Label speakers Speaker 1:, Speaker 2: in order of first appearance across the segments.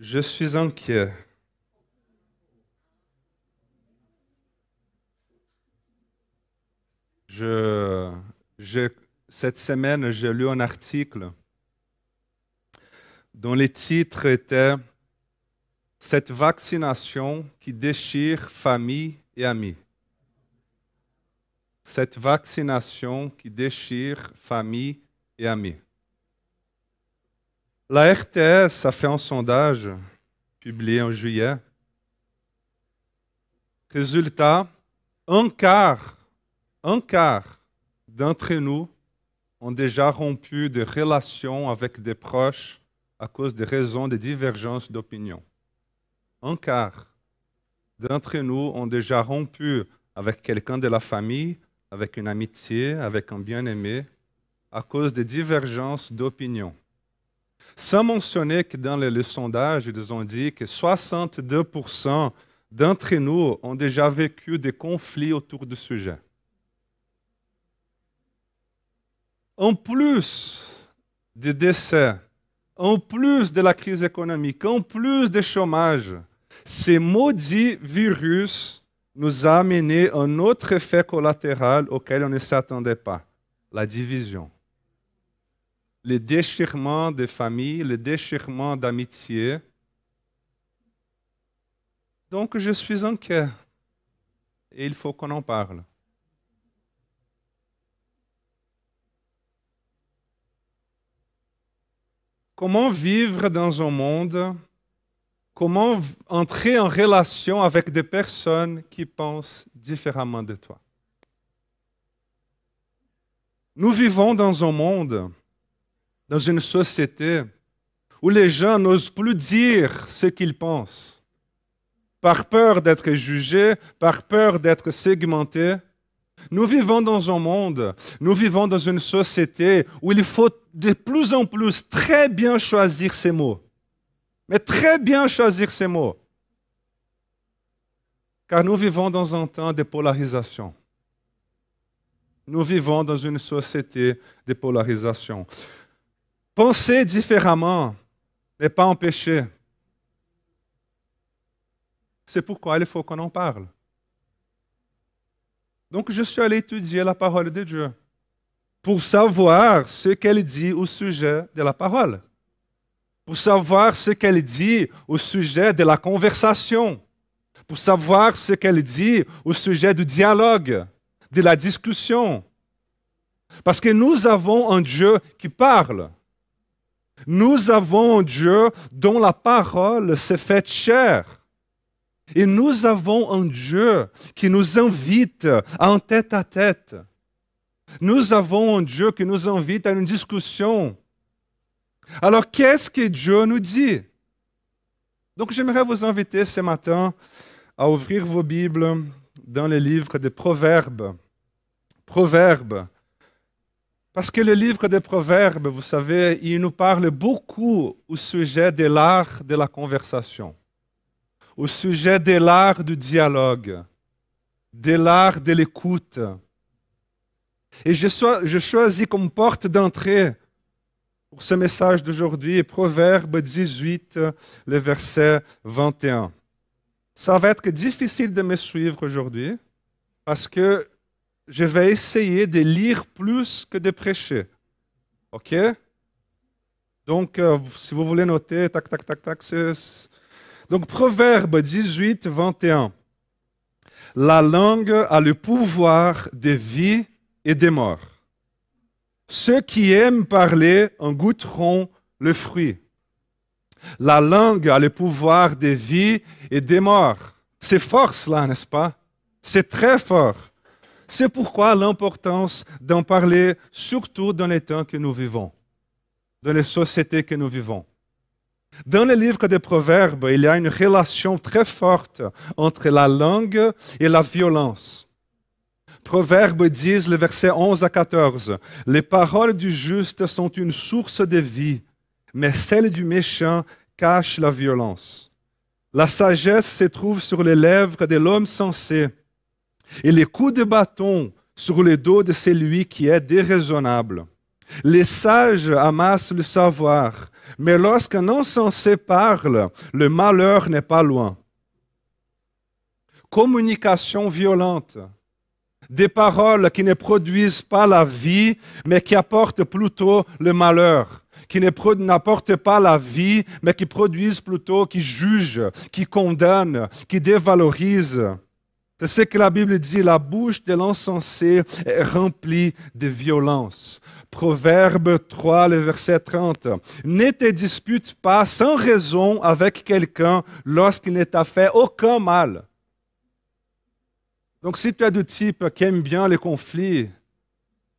Speaker 1: Je suis inquiet. Cette semaine, j'ai lu un article dont les titres étaient « Cette vaccination qui déchire famille et amis ». Cette vaccination qui déchire famille et amis. La RTS a fait un sondage publié en juillet. Résultat, un quart d'entre nous ont déjà rompu des relations avec des proches à cause des raisons de divergences d'opinion. Un quart d'entre nous ont déjà rompu avec quelqu'un de la famille, avec une amitié, avec un bien-aimé, à cause des divergences d'opinion. Sans mentionner que dans le sondage, ils ont dit que 62% d'entre nous ont déjà vécu des conflits autour du sujet. En plus des décès, en plus de la crise économique, en plus du chômage, ces maudits virus nous a amené un autre effet collatéral auquel on ne s'attendait pas, la division. Le déchirement des familles, le déchirement d'amitié. Donc je suis inquiet et il faut qu'on en parle. Comment vivre dans un monde, comment entrer en relation avec des personnes qui pensent différemment de toi? Nous vivons dans un monde, dans une société où les gens n'osent plus dire ce qu'ils pensent, par peur d'être jugés, par peur d'être segmentés. Nous vivons dans un monde, nous vivons dans une société où il faut de plus en plus très bien choisir ses mots. Mais très bien choisir ses mots. Car nous vivons dans un temps de polarisation. Nous vivons dans une société de polarisation. Penser différemment n'est pas un péché. C'est pourquoi il faut qu'on en parle. Donc je suis allé étudier la parole de Dieu pour savoir ce qu'elle dit au sujet de la parole, pour savoir ce qu'elle dit au sujet de la conversation, pour savoir ce qu'elle dit au sujet du dialogue, de la discussion. Parce que nous avons un Dieu qui parle. Nous avons un Dieu dont la parole s'est faite chair. Et nous avons un Dieu qui nous invite à un tête-à-tête. Nous avons un Dieu qui nous invite à une discussion. Alors, qu'est-ce que Dieu nous dit? Donc, j'aimerais vous inviter ce matin à ouvrir vos Bibles dans le livre des Proverbes. Proverbes. Parce que le livre des Proverbes, vous savez, il nous parle beaucoup au sujet de l'art de la conversation, au sujet de l'art du dialogue, de l'art de l'écoute. Et je choisis comme porte d'entrée pour ce message d'aujourd'hui Proverbe 18, le verset 21. Ça va être difficile de me suivre aujourd'hui parce que je vais essayer de lire plus que de prêcher. OK? Donc, si vous voulez noter, tac, tac, tac, tac, c'est... Donc, Proverbe 18, 21. La langue a le pouvoir de vie et de mort. Ceux qui aiment parler en goûteront le fruit. La langue a le pouvoir de vie et de mort. C'est fort cela, n'est-ce pas? C'est très fort. C'est pourquoi l'importance d'en parler, surtout dans les temps que nous vivons, dans les sociétés que nous vivons. Dans le livre des Proverbes, il y a une relation très forte entre la langue et la violence. Proverbes disent, le verset 11 à 14, « Les paroles du juste sont une source de vie, mais celles du méchant cachent la violence. La sagesse se trouve sur les lèvres de l'homme sensé, et les coups de bâton sur le dos de celui qui est déraisonnable. Les sages amassent le savoir, Mais lorsqu'un insensé parle, le malheur n'est pas loin. Communication violente. Des paroles qui ne produisent pas la vie, mais qui apportent plutôt le malheur. Qui n'apportent pas la vie, mais qui produisent plutôt, qui jugent, qui condamnent, qui dévalorisent. C'est ce que la Bible dit, la bouche de l'insensé est remplie de violence. Proverbe 3, le verset 30. Ne te dispute pas sans raison avec quelqu'un lorsqu'il ne t'a fait aucun mal. Donc si tu es du type qui aime bien les conflits,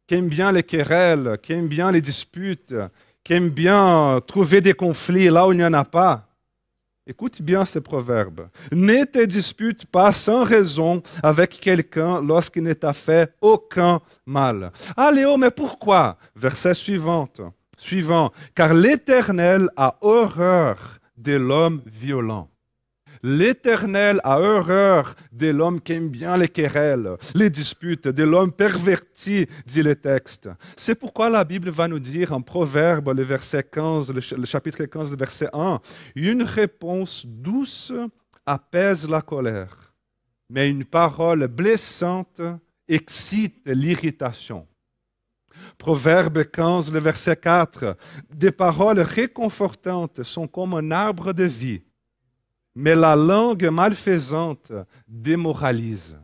Speaker 1: qui aime bien les querelles, qui aime bien les disputes, qui aime bien trouver des conflits là où il n'y en a pas, écoute bien ce proverbe. Ne te dispute pas sans raison avec quelqu'un lorsqu'il ne t'a fait aucun mal. Ah Léo, mais pourquoi? Verset suivant. Car l'Éternel a horreur de l'homme violent. L'Éternel a horreur de l'homme qui aime bien les querelles, les disputes, de l'homme perverti, dit le texte. C'est pourquoi la Bible va nous dire en Proverbe, le verset 15, le chapitre 15, le verset 1, une réponse douce apaise la colère, mais une parole blessante excite l'irritation. Proverbe 15, le verset 4, des paroles réconfortantes sont comme un arbre de vie, mais la langue malfaisante démoralise.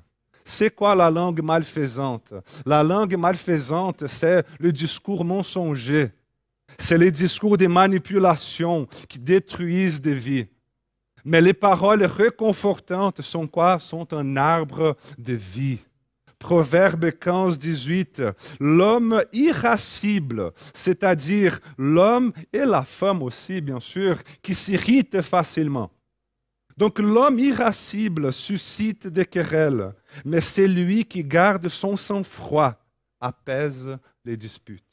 Speaker 1: C'est quoi la langue malfaisante? La langue malfaisante, c'est le discours mensonger. C'est les discours de manipulation qui détruisent des vies. Mais les paroles réconfortantes sont quoi? Sont un arbre de vie. Proverbe 15, 18. L'homme irascible, c'est-à-dire l'homme et la femme aussi, bien sûr, qui s'irritent facilement. Donc l'homme irascible suscite des querelles, mais c'est lui qui garde son sang-froid, apaise les disputes.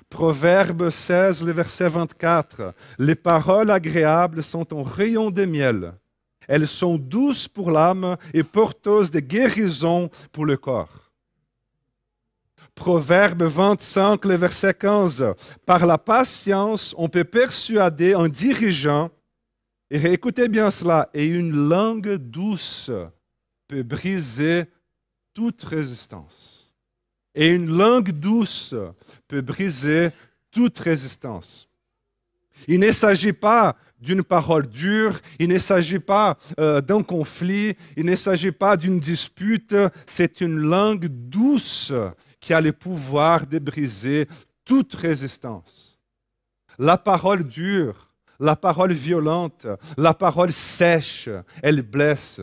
Speaker 1: Proverbe 16, le verset 24. Les paroles agréables sont un rayon de miel. Elles sont douces pour l'âme et porteuses de guérison pour le corps. Proverbe 25, le verset 15. Par la patience, on peut persuader un dirigeant. Et écoutez bien cela, et une langue douce peut briser toute résistance. Et une langue douce peut briser toute résistance. Il ne s'agit pas d'une parole dure, il ne s'agit pas d'un conflit, il ne s'agit pas d'une dispute, c'est une langue douce qui a le pouvoir de briser toute résistance. La parole dure, la parole violente, la parole sèche, elle blesse.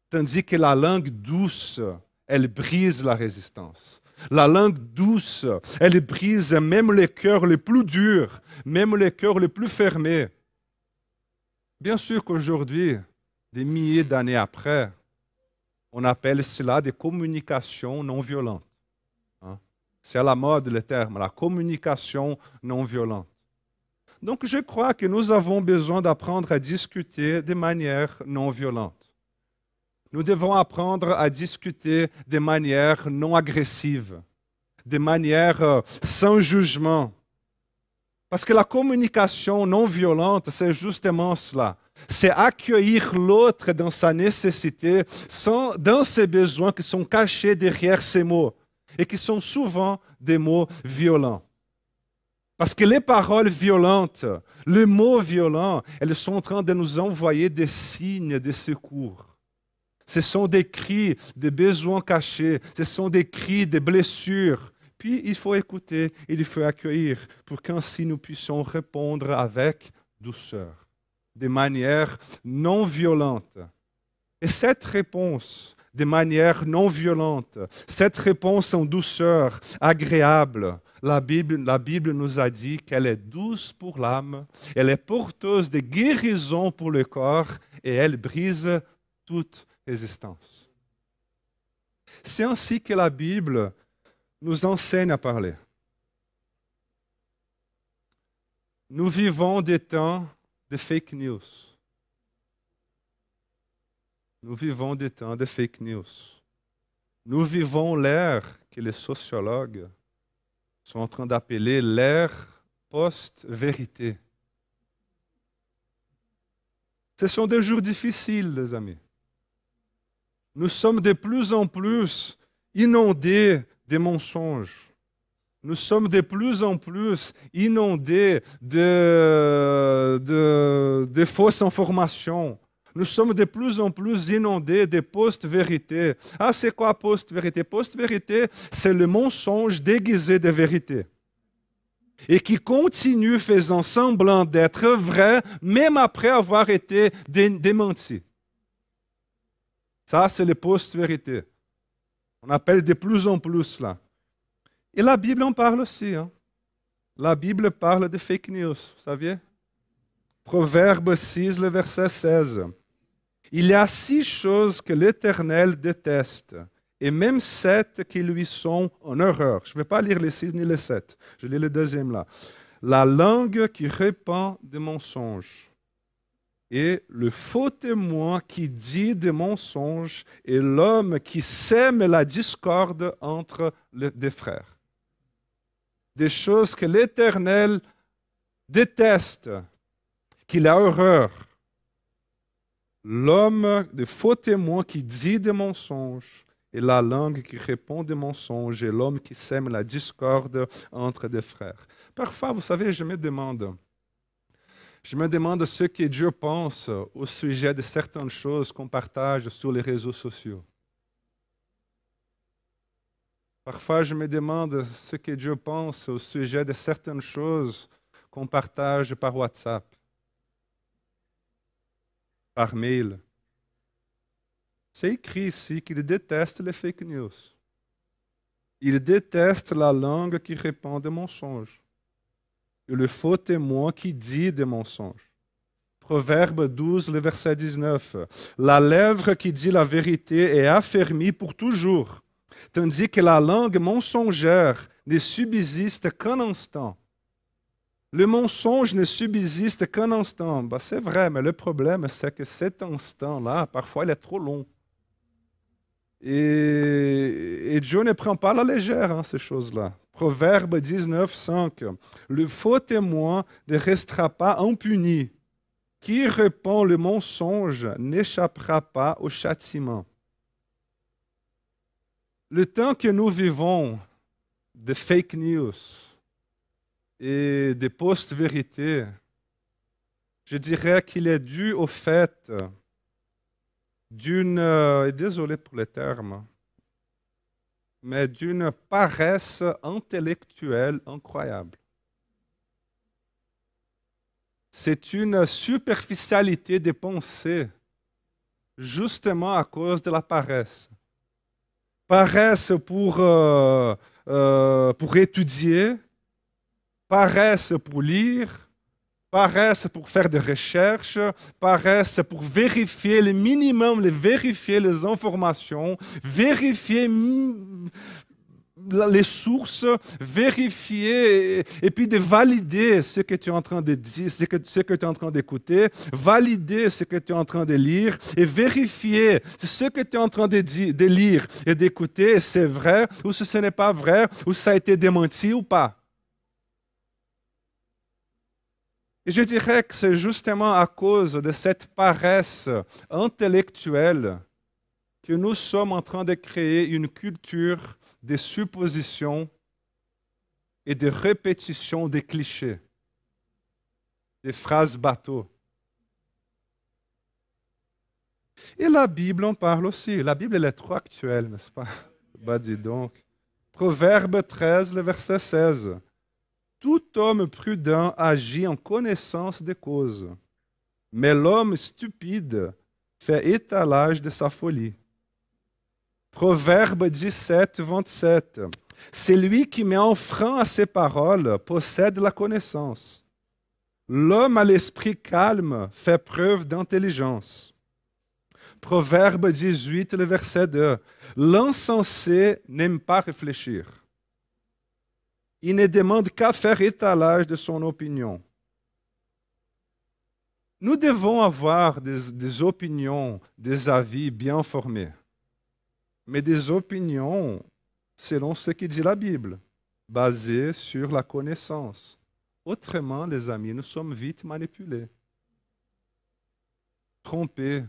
Speaker 1: Tandis que la langue douce, elle brise la résistance. La langue douce, elle brise même les cœurs les plus durs, même les cœurs les plus fermés. Bien sûr qu'aujourd'hui, des milliers d'années après, on appelle cela des communications non violentes. C'est à la mode le terme, la communication non violente. Donc, je crois que nous avons besoin d'apprendre à discuter de manière non violente. Nous devons apprendre à discuter de manière non agressive, de manière sans jugement. Parce que la communication non violente, c'est justement cela. C'est accueillir l'autre dans sa nécessité, dans ses besoins qui sont cachés derrière ses mots et qui sont souvent des mots violents. Parce que les paroles violentes, les mots violents, elles sont en train de nous envoyer des signes de secours. Ce sont des cris de besoins cachés, ce sont des cris de blessures. Puis il faut écouter, il faut accueillir pour qu'ainsi nous puissions répondre avec douceur, de manière non violente. Et cette réponse, de manière non violente, cette réponse en douceur, agréable, la Bible nous a dit qu'elle est douce pour l'âme, elle est porteuse de guérison pour le corps et elle brise toute résistance. C'est ainsi que la Bible nous enseigne à parler. Nous vivons des temps de fake news. Nous vivons des temps de fake news. Nous vivons l'ère que les sociologues sont en train d'appeler l'ère post-vérité. Ce sont des jours difficiles, les amis. Nous sommes de plus en plus inondés des mensonges. Nous sommes de plus en plus inondés de fausses informations. Nous sommes de plus en plus inondés de post-vérité. Ah, c'est quoi post-vérité? Post-vérité, c'est le mensonge déguisé de vérité. Et qui continue faisant semblant d'être vrai, même après avoir été démenti. Ça, c'est le post-vérité. On appelle de plus en plus là. Et la Bible en parle aussi. Hein. La Bible parle de fake news, vous saviez? Proverbe 6, le verset 16. Il y a 6 choses que l'Éternel déteste, et même 7 qui lui sont en horreur. Je ne vais pas lire les 6 ni les 7. Je lis le deuxième là. La langue qui répand des mensonges, et le faux témoin qui dit des mensonges, et l'homme qui sème la discorde entre des frères. Des choses que l'Éternel déteste, qu'il a horreur. L'homme, des faux témoins qui dit des mensonges, et la langue qui répond des mensonges, et l'homme qui sème la discorde entre des frères. Parfois, vous savez, je me demande ce que Dieu pense au sujet de certaines choses qu'on partage sur les réseaux sociaux. Parfois, je me demande ce que Dieu pense au sujet de certaines choses qu'on partage par WhatsApp, par mail. C'est écrit ici qu'il déteste les fake news. Il déteste la langue qui répand des mensonges et le faux témoin qui dit des mensonges. Proverbe 12, le verset 19. La lèvre qui dit la vérité est affermie pour toujours, tandis que la langue mensongère ne subsiste qu'un instant. Le mensonge ne subsiste qu'un instant. Ben, c'est vrai, mais le problème, c'est que cet instant-là, parfois, il est trop long. Et Dieu ne prend pas à la légère ces choses-là. Proverbe 19, 5. Le faux témoin ne restera pas impuni. Qui répand le mensonge n'échappera pas au châtiment. Le temps que nous vivons de fake news et de post-vérité, je dirais qu'il est dû au fait d'une, et désolé pour les termes, mais d'une paresse intellectuelle incroyable. C'est une superficialité des pensées, justement à cause de la paresse. Paresse pour étudier, paresse pour lire, paresse pour faire des recherches, paresse pour vérifier le minimum, vérifier les informations, vérifier les sources, vérifier et puis de valider ce que tu es en train de dire, ce que tu es en train d'écouter, valider ce que tu es en train de lire et vérifier si ce que tu es en train de lire et d'écouter, c'est vrai ou si ce n'est pas vrai, ou si ça a été démenti ou pas. Et je dirais que c'est justement à cause de cette paresse intellectuelle que nous sommes en train de créer une culture de suppositions et de répétition des clichés, des phrases bateaux. Et la Bible en parle aussi. La Bible, elle est trop actuelle, n'est-ce pas? Bah dis donc. Proverbe 13, le verset 16. Tout homme prudent agit en connaissance des causes, mais l'homme stupide fait étalage de sa folie. Proverbe 17, 27. Celui qui met un frein à ses paroles possède la connaissance. L'homme à l'esprit calme fait preuve d'intelligence. Proverbe 18, le verset 2. L'insensé n'aime pas réfléchir. Il ne demande qu'à faire étalage de son opinion. Nous devons avoir des opinions, des avis bien formés, mais des opinions selon ce que dit la Bible, basées sur la connaissance. Autrement, les amis, nous sommes vite manipulés, trompés.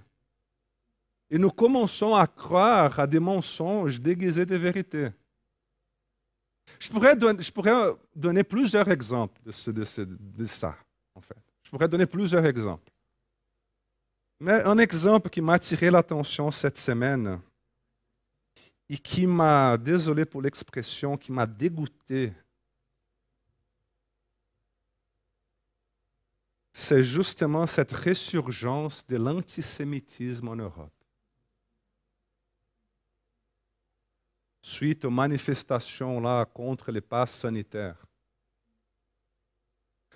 Speaker 1: Et nous commençons à croire à des mensonges déguisés de vérité. Je pourrais donner plusieurs exemples de ça, en fait. Je pourrais donner plusieurs exemples. Mais un exemple qui m'a attiré l'attention cette semaine et qui m'a, désolé pour l'expression, qui m'a dégoûté, c'est justement cette résurgence de l'antisémitisme en Europe. Suite aux manifestations là contre les passes sanitaires.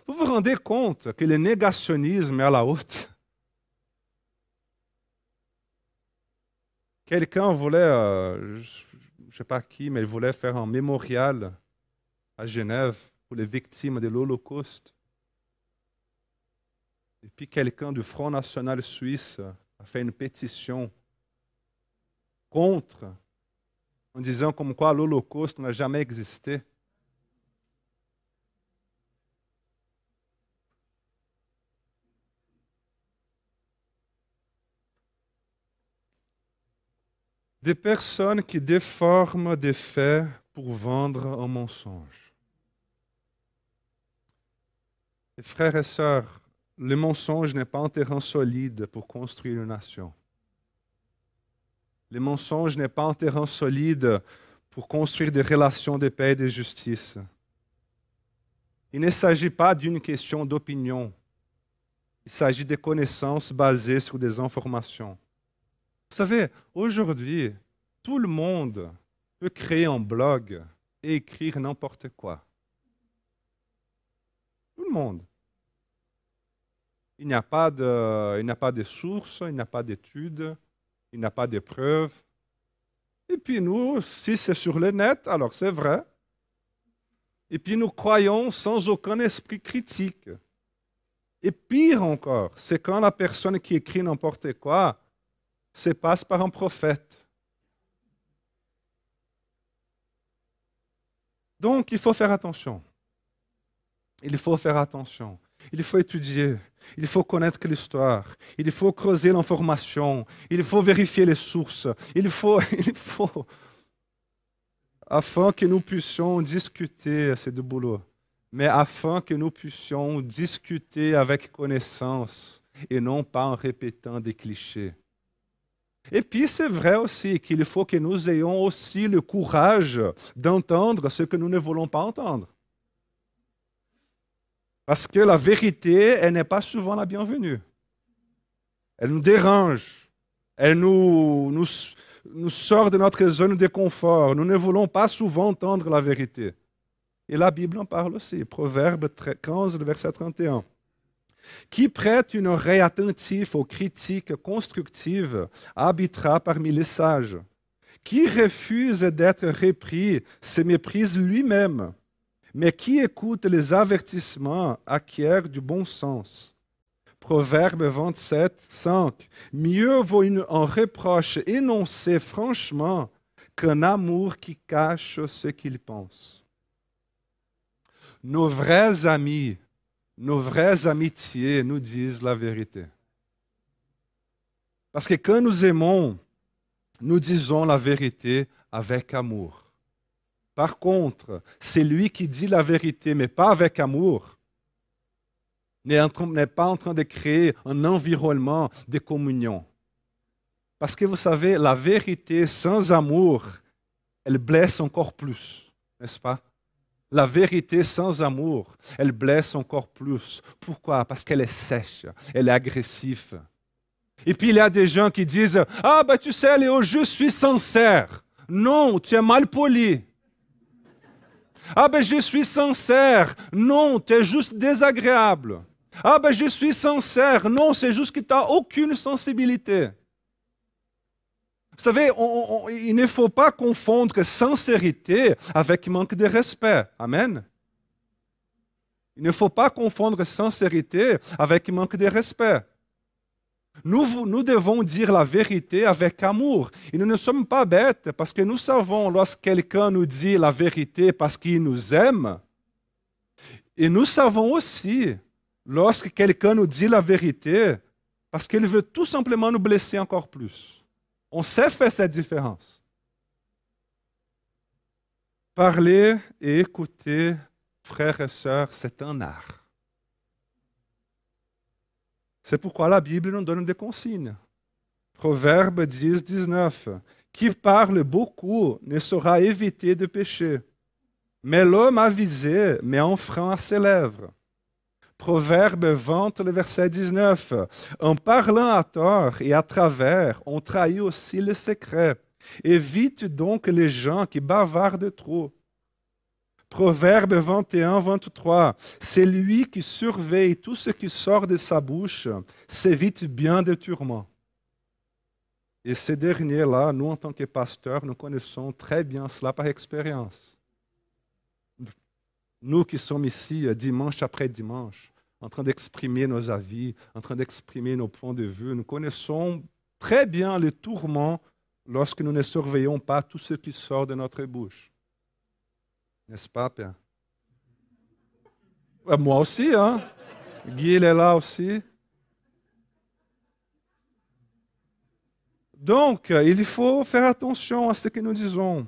Speaker 1: Vous vous rendez compte que le négationnisme est à la haute? Quelqu'un voulait, je ne sais pas qui, mais il voulait faire un mémorial à Genève pour les victimes de l'Holocauste. Et puis quelqu'un du Front National Suisse a fait une pétition contre, en disant comme quoi l'Holocauste n'a jamais existé. Des personnes qui déforment des faits pour vendre un mensonge. Et frères et sœurs, le mensonge n'est pas un terrain solide pour construire une nation. Le mensonge n'est pas un terrain solide pour construire des relations de paix et de justice. Il ne s'agit pas d'une question d'opinion. Il s'agit de connaissances basées sur des informations. Vous savez, aujourd'hui, tout le monde peut créer un blog et écrire n'importe quoi. Tout le monde. Il n'y a pas de sources, il n'y a pas d'études, il n'y a pas de preuves. Et puis nous, si c'est sur le net, alors c'est vrai. Et puis nous croyons sans aucun esprit critique. Et pire encore, c'est quand la personne qui écrit n'importe quoi se passe par un prophète. Donc il faut faire attention. Il faut faire attention. Il faut étudier, il faut connaître l'histoire, il faut creuser l'information, il faut vérifier les sources, il faut, afin que nous puissions discuter, c'est du boulot, mais afin que nous puissions discuter avec connaissance et non pas en répétant des clichés. Et puis c'est vrai aussi qu'il faut que nous ayons aussi le courage d'entendre ce que nous ne voulons pas entendre. Parce que la vérité, elle n'est pas souvent la bienvenue. Elle nous dérange. Elle nous sort de notre zone de confort. Nous ne voulons pas souvent entendre la vérité. Et la Bible en parle aussi. Proverbe 15, verset 31. Qui prête une oreille attentive aux critiques constructives habitera parmi les sages. Qui refuse d'être repris se méprise lui-même. Mais qui écoute les avertissements acquiert du bon sens. Proverbe 27, 5. Mieux vaut un reproche énoncé franchement qu'un amour qui cache ce qu'il pense. Nos vrais amis, nos vraies amitiés nous disent la vérité. Parce que quand nous aimons, nous disons la vérité avec amour. Par contre, celui qui dit la vérité, mais pas avec amour, n'est pas en train de créer un environnement de communion. Parce que vous savez, la vérité sans amour, elle blesse encore plus, n'est-ce pas? La vérité sans amour, elle blesse encore plus. Pourquoi? Parce qu'elle est sèche, elle est agressive. Et puis il y a des gens qui disent « Ah, ben tu sais, Léo, je suis sincère. » Non, tu es mal poli. Ah ben je suis sincère. Non, tu es juste désagréable. Ah ben je suis sincère. Non, c'est juste que tu n'as aucune sensibilité. Vous savez, il ne faut pas confondre sincérité avec manque de respect. Amen. Il ne faut pas confondre sincérité avec manque de respect. Nous devons dire la vérité avec amour. Et nous ne sommes pas bêtes parce que nous savons, lorsque quelqu'un nous dit la vérité parce qu'il nous aime, Et nous savons aussi, lorsque quelqu'un nous dit la vérité, parce qu'il veut tout simplement nous blesser encore plus. On sait faire cette différence. Parler et écouter, frères et sœurs, c'est un art. C'est pourquoi la Bible nous donne des consignes. Proverbe 10, 19. Qui parle beaucoup ne saura éviter de pécher. Mais l'homme avisé met un frein à ses lèvres. Proverbe 20, le verset 19. En parlant à tort et à travers, on trahit aussi le secret. Évite donc les gens qui bavardent trop. Proverbe 21, 23. C'est lui qui surveille tout ce qui sort de sa bouche, s'évite bien des tourments. Et ces derniers-là, nous, en tant que pasteurs, nous connaissons très bien cela par expérience. Nous qui sommes ici dimanche après dimanche, en train d'exprimer nos avis, en train d'exprimer nos points de vue, nous connaissons très bien les tourments lorsque nous ne surveillons pas tout ce qui sort de notre bouche. N'est-ce pas, Père? Moi aussi, hein? Guy, il est là aussi. Donc, il faut faire attention à ce que nous disons.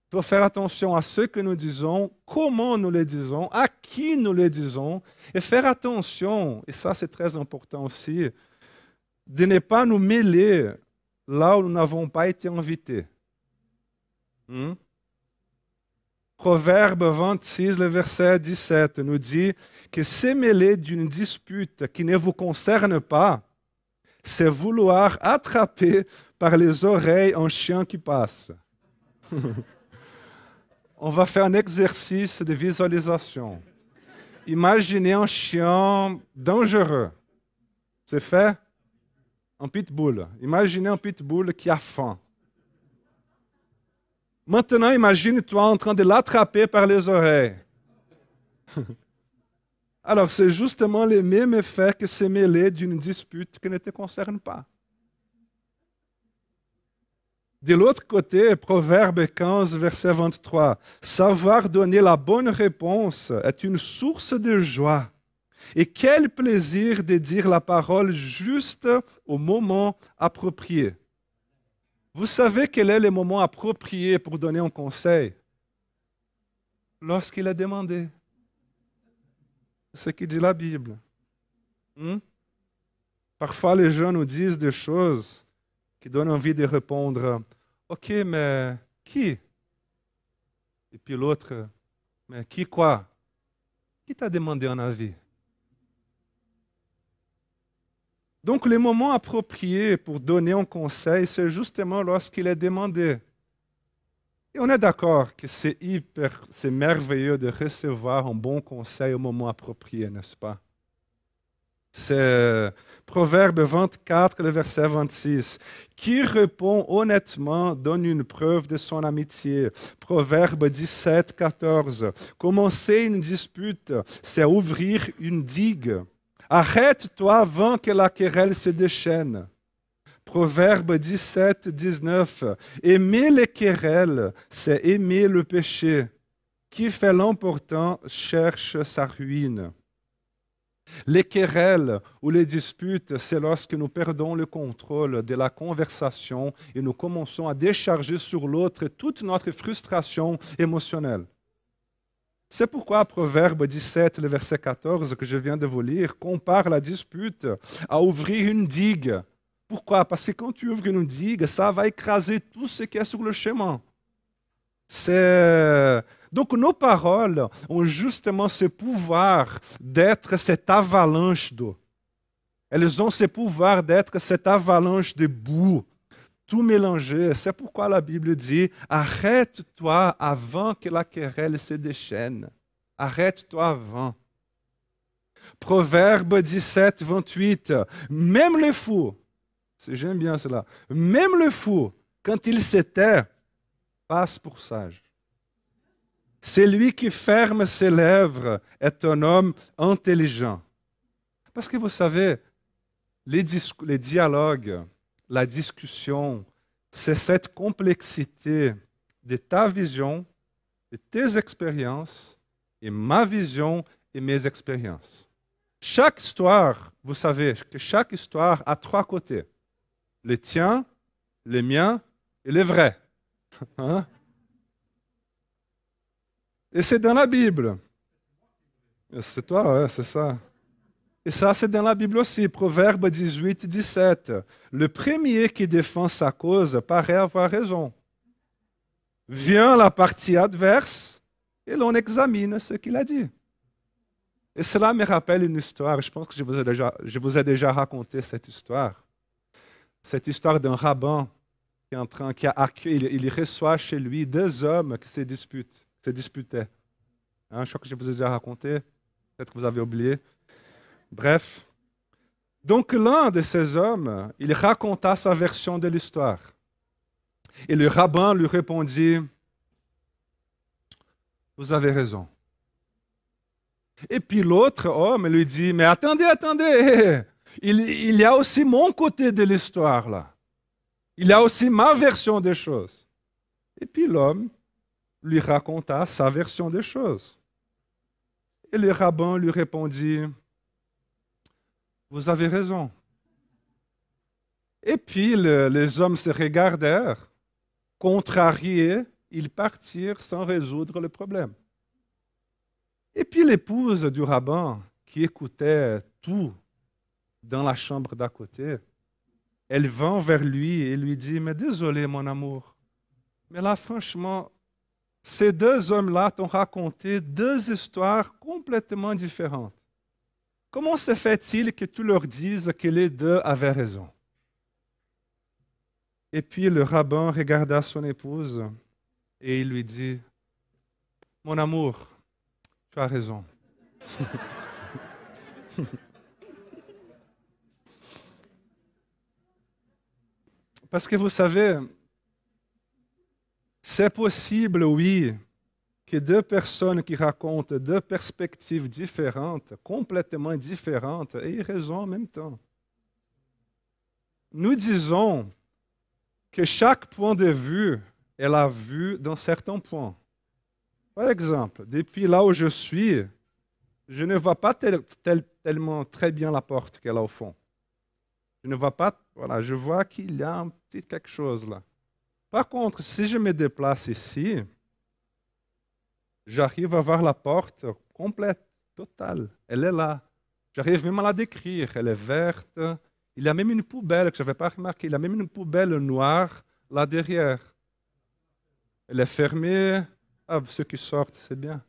Speaker 1: Il faut faire attention à ce que nous disons, comment nous le disons, à qui nous le disons, et faire attention, et ça c'est très important aussi, de ne pas nous mêler là où nous n'avons pas été invités. Proverbe 26, le verset 17, nous dit que se mêler d'une dispute qui ne vous concerne pas, c'est vouloir attraper par les oreilles un chien qui passe. On va faire un exercice de visualisation. Imaginez un chien dangereux. C'est fait? Un pitbull. Imaginez un pitbull qui a faim. Maintenant, imagine-toi en train de l'attraper par les oreilles. Alors, c'est justement le même effet que se mêler d'une dispute qui ne te concerne pas. De l'autre côté, Proverbe 15, verset 23. Savoir donner la bonne réponse est une source de joie. Et quel plaisir de dire la parole juste au moment approprié. Vous savez quel est le moment approprié pour donner un conseil? Lorsqu'il est demandé. C'est ce que dit la Bible. Parfois, les gens nous disent des choses qui donnent envie de répondre « Ok, mais qui ?» Et puis l'autre « Mais qui quoi? Qui t'a demandé un avis? » Donc, le moment approprié pour donner un conseil, c'est justement lorsqu'il est demandé. Et on est d'accord que c'est merveilleux de recevoir un bon conseil au moment approprié, n'est-ce pas? C'est Proverbe 24, le verset 26. Qui répond honnêtement donne une preuve de son amitié. Proverbe 17, 14. Commencer une dispute, c'est ouvrir une digue. Arrête-toi avant que la querelle se déchaîne. Proverbe 17, 19. Aimer les querelles, c'est aimer le péché. Qui fait l'important cherche sa ruine. Les querelles ou les disputes, c'est lorsque nous perdons le contrôle de la conversation et nous commençons à décharger sur l'autre toute notre frustration émotionnelle. C'est pourquoi Proverbe 17, le verset 14 que je viens de vous lire, compare la dispute à ouvrir une digue. Pourquoi? Parce que quand tu ouvres une digue, ça va écraser tout ce qui est sur le chemin. Donc nos paroles ont justement ce pouvoir d'être cette avalanche d'eau. Elles ont ce pouvoir d'être cette avalanche de boue, tout mélangé. C'est pourquoi la Bible dit « Arrête-toi avant que la querelle se déchaîne. Arrête-toi avant. » Proverbe 17, 28. Même le fou, j'aime bien cela, même le fou, quand il se tait, passe pour sage. Celui qui ferme ses lèvres est un homme intelligent. Parce que vous savez, les dialogues, la discussion, c'est cette complexité de ta vision, de tes expériences et ma vision et mes expériences. Chaque histoire, vous savez que chaque histoire a trois côtés. Les tiens, les miens et les vrais. Hein? Et c'est dans la Bible. C'est toi, ouais, c'est ça. Et ça, c'est dans la Bible aussi, Proverbe 18, 17. Le premier qui défend sa cause paraît avoir raison. Vient la partie adverse et l'on examine ce qu'il a dit. Et cela me rappelle une histoire, je pense que je vous ai déjà raconté cette histoire. Cette histoire d'un rabbin qui a accueilli, il reçoit chez lui deux hommes qui se disputaient. Hein, je crois que je vous ai déjà raconté, peut-être que vous avez oublié. Bref. Donc l'un de ces hommes, il raconta sa version de l'histoire. Et le rabbin lui répondit, « Vous avez raison. » Et puis l'autre homme lui dit, « Mais attendez, il y a aussi mon côté de l'histoire là. Il y a aussi ma version des choses. » Et puis l'homme lui raconta sa version des choses. Et le rabbin lui répondit, « Vous avez raison. » Et puis les hommes se regardèrent, contrariés, ils partirent sans résoudre le problème. Et puis l'épouse du rabbin, qui écoutait tout dans la chambre d'à côté, elle vint vers lui et lui dit, « Mais désolé mon amour, mais là franchement, ces deux hommes-là t'ont raconté deux histoires complètement différentes. Comment se fait-il que tu leur dises que les deux avaient raison? » Et puis le rabbin regarda son épouse et il lui dit, « Mon amour, tu as raison. » Parce que vous savez, c'est possible, oui, que deux personnes qui racontent deux perspectives différentes, complètement différentes, aient raison en même temps. Nous disons que chaque point de vue est la vue d'un certain point. Par exemple, depuis là où je suis, je ne vois pas tellement très bien la porte qu'elle a au fond. Je ne vois pas, voilà, je vois qu'il y a un petit quelque chose là. Par contre, si je me déplace ici, j'arrive à voir la porte complète, totale. Elle est là. J'arrive même à la décrire. Elle est verte. Il y a même une poubelle que je n'avais pas remarqué. Il y a même une poubelle noire là derrière. Elle est fermée. Ah, ceux qui sortent, c'est bien.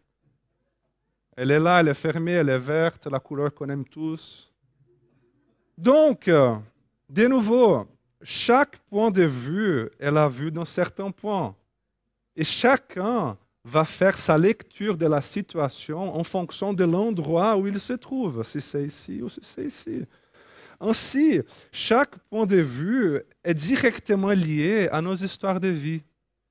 Speaker 1: Elle est là, elle est fermée, elle est verte, la couleur qu'on aime tous. Donc, de nouveau, chaque point de vue est la vue d'un certain point. Et chacun va faire sa lecture de la situation en fonction de l'endroit où il se trouve, si c'est ici ou si c'est ici. Ainsi, chaque point de vue est directement lié à nos histoires de vie.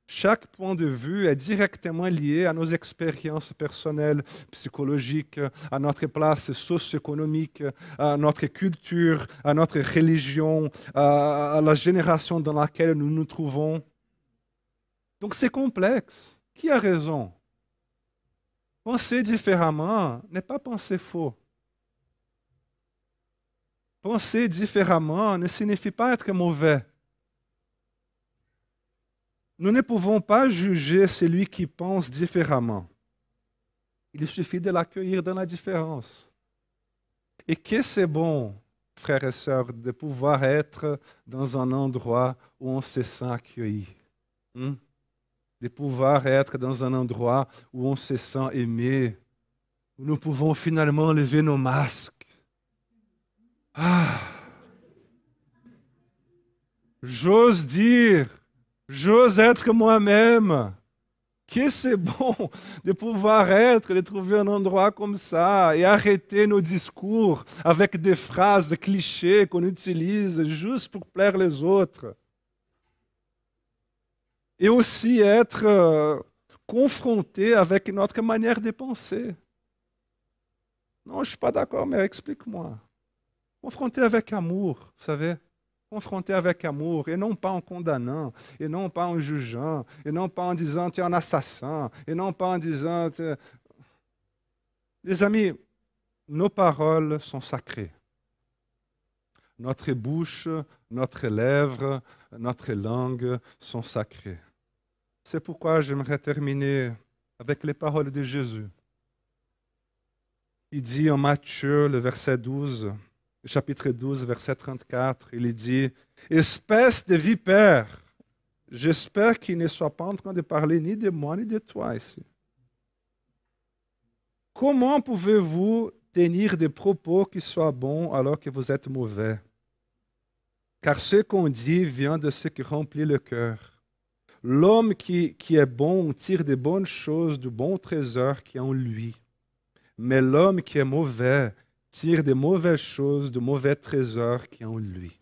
Speaker 1: Chaque point de vue est directement lié à nos expériences personnelles, psychologiques, à notre place socio-économique, à notre culture, à notre religion, à la génération dans laquelle nous nous trouvons. Donc c'est complexe. Qui a raison? Penser différemment n'est pas penser faux. Penser différemment ne signifie pas être mauvais. Nous ne pouvons pas juger celui qui pense différemment. Il suffit de l'accueillir dans la différence. Et que c'est bon, frères et sœurs, de pouvoir être dans un endroit où on se sent accueilli. De pouvoir être dans un endroit où on se sent aimé, où nous pouvons finalement lever nos masques. Ah! J'ose dire, j'ose être moi-même. Que c'est bon de pouvoir être, de trouver un endroit comme ça et arrêter nos discours avec des phrases clichés qu'on utilise juste pour plaire les autres. Et aussi être confronté avec notre manière de penser. Non, je ne suis pas d'accord, mais explique-moi. Confronté avec amour, vous savez. Confronter avec amour, et non pas en condamnant, et non pas en jugeant, et non pas en disant tu es un assassin, et non pas en disant Les amis, nos paroles sont sacrées. Notre bouche, notre lèvre, notre langue sont sacrées. C'est pourquoi j'aimerais terminer avec les paroles de Jésus. Il dit en Matthieu, le verset 12, le chapitre 12, verset 34, il dit « Espèce de vipère, j'espère qu'il ne soit pas en train de parler ni de moi ni de toi ici. Comment pouvez-vous tenir des propos qui soient bons alors que vous êtes mauvais? Car ce qu'on dit vient de ce qui remplit le cœur. L'homme qui est bon tire des bonnes choses du bon trésor qui est en lui. Mais l'homme qui est mauvais tire des mauvaises choses du mauvais trésor qui est en lui.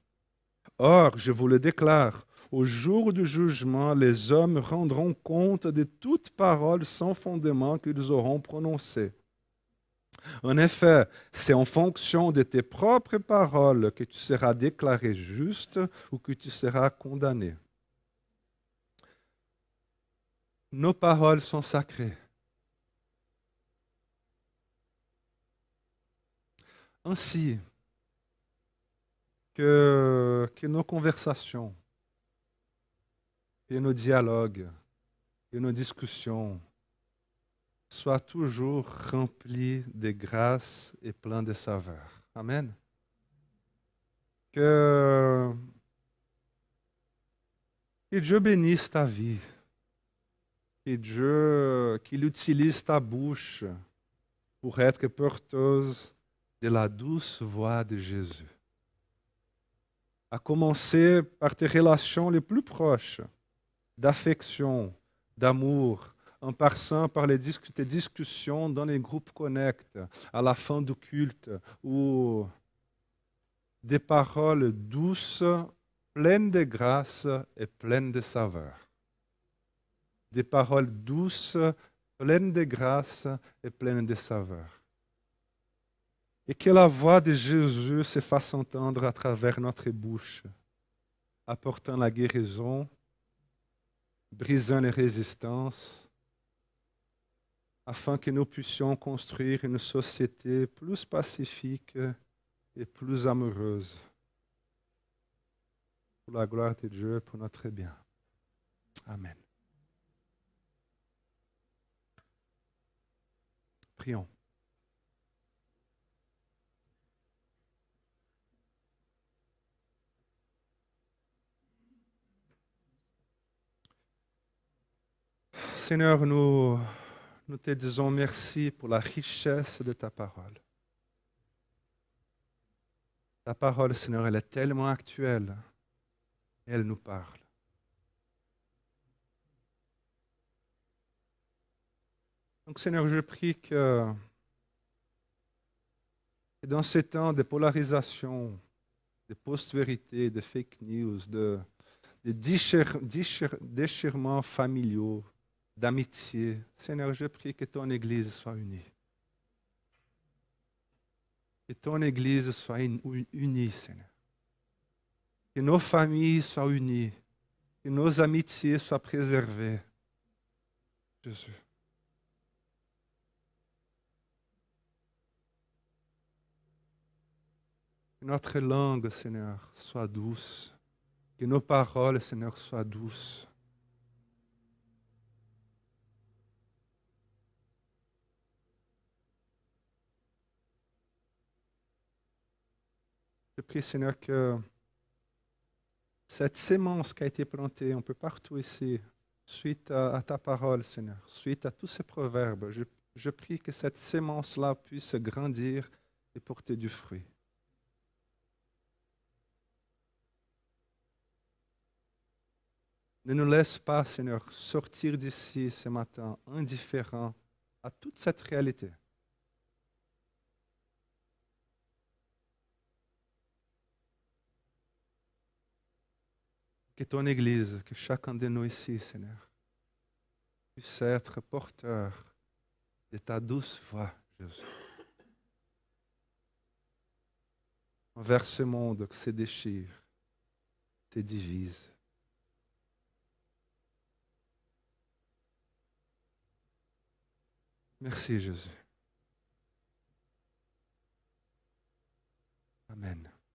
Speaker 1: Or, je vous le déclare, au jour du jugement, les hommes rendront compte de toute parole sans fondement qu'ils auront prononcée. En effet, c'est en fonction de tes propres paroles que tu seras déclaré juste ou que tu seras condamné. Nos paroles sont sacrées. Ainsi que nos conversations, que nos dialogues, que nos discussions soient toujours remplis de grâce et pleins de saveur. Amen. Que Dieu bénisse ta vie. Qu'il utilise ta bouche pour être porteuse de la douce voix de Jésus. À commencer par tes relations les plus proches, d'affection, d'amour, en passant par tes discussions dans les groupes Connect, à la fin du culte, ou des paroles douces, pleines de grâce et pleines de saveur. Des paroles douces, pleines de grâce et pleines de saveur. Et que la voix de Jésus se fasse entendre à travers notre bouche, apportant la guérison, brisant les résistances, afin que nous puissions construire une société plus pacifique et plus amoureuse. Pour la gloire de Dieu et pour notre bien. Amen. Prions. Seigneur, nous te disons merci pour la richesse de ta parole. Ta parole, Seigneur, elle est tellement actuelle et elle nous parle. Donc, Seigneur, je prie que dans ces temps de polarisation, de post-vérité, de fake news, de déchirements familiaux, d'amitié, Seigneur, je prie que ton Église soit unie. Que ton Église soit unie, Seigneur. Que nos familles soient unies. Que nos amitiés soient préservées. Jésus. Que notre langue, Seigneur, soit douce. Que nos paroles, Seigneur, soient douces. Je prie, Seigneur, que cette sémence qui a été plantée un peu partout ici, suite à ta parole, Seigneur, suite à tous ces proverbes, je prie que cette sémence-là puisse grandir et porter du fruit. Ne nous laisse pas, Seigneur, sortir d'ici ce matin indifférents à toute cette réalité. Que ton Église, que chacun de nous ici, Seigneur, puisse être porteur de ta douce voix, Jésus. Envers ce monde qui se déchire, se divise. Merci, Jésus. Amen.